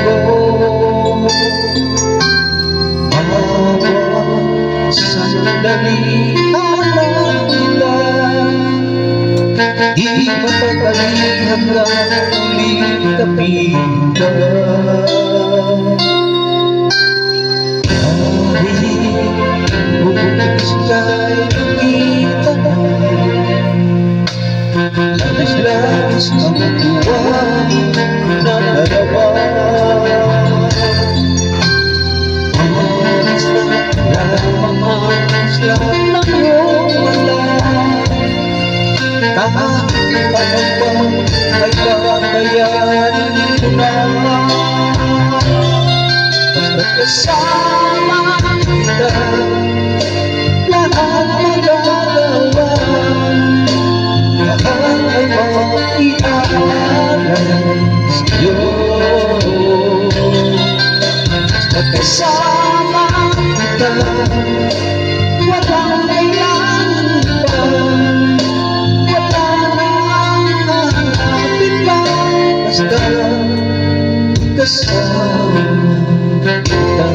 ko bawat sandali hanap kita. Di mapapali hanggang ulit kapitan. Bubukis ka'y nakita na labis-labis ang tuwa na dalawa. Manis na lamang lahat ng iyong mata. Kahit anong ay kakayanin ko na. Basta kasama kita, lahat magagawa. Lahat ay maiaalam sa'yo. Basta kasama kita, walang kailangan pa. Wala nang hanapin pa. Basta kasama kita.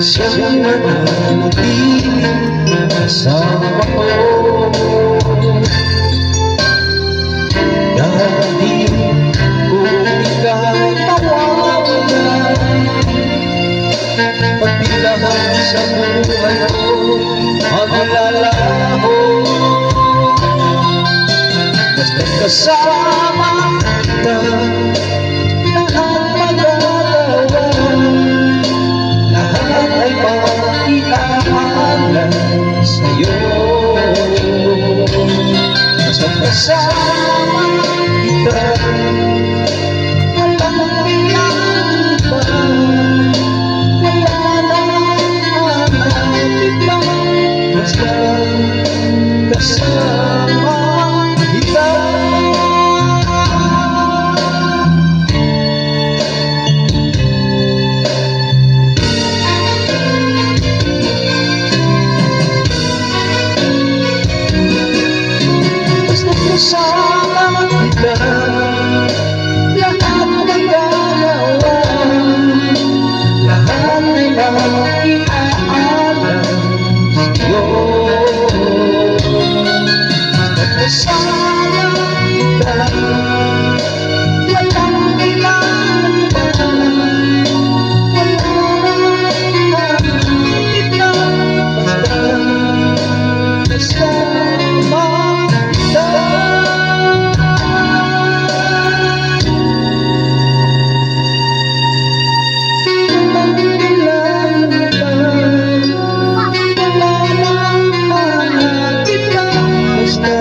Siyang mananatiling kasama ko dahil kung ika'y mawawala. Pagbilahan sa buhay ko maglalaho. Basta't kasama kita, lahat magagawa. Lahat ay maiaalam sa'yo. Basta't kasama kita, walang kailangan pa. Wala nang hanapin pa. Basta kasama kita. Kasama kita, lahat magagawa. Lahat ay maiaalam sa'yo. Kasama kita, walang kailangan pa. Wala nang hanapin pa. Basta kasama kita. Wala nang hanapin pa. Basta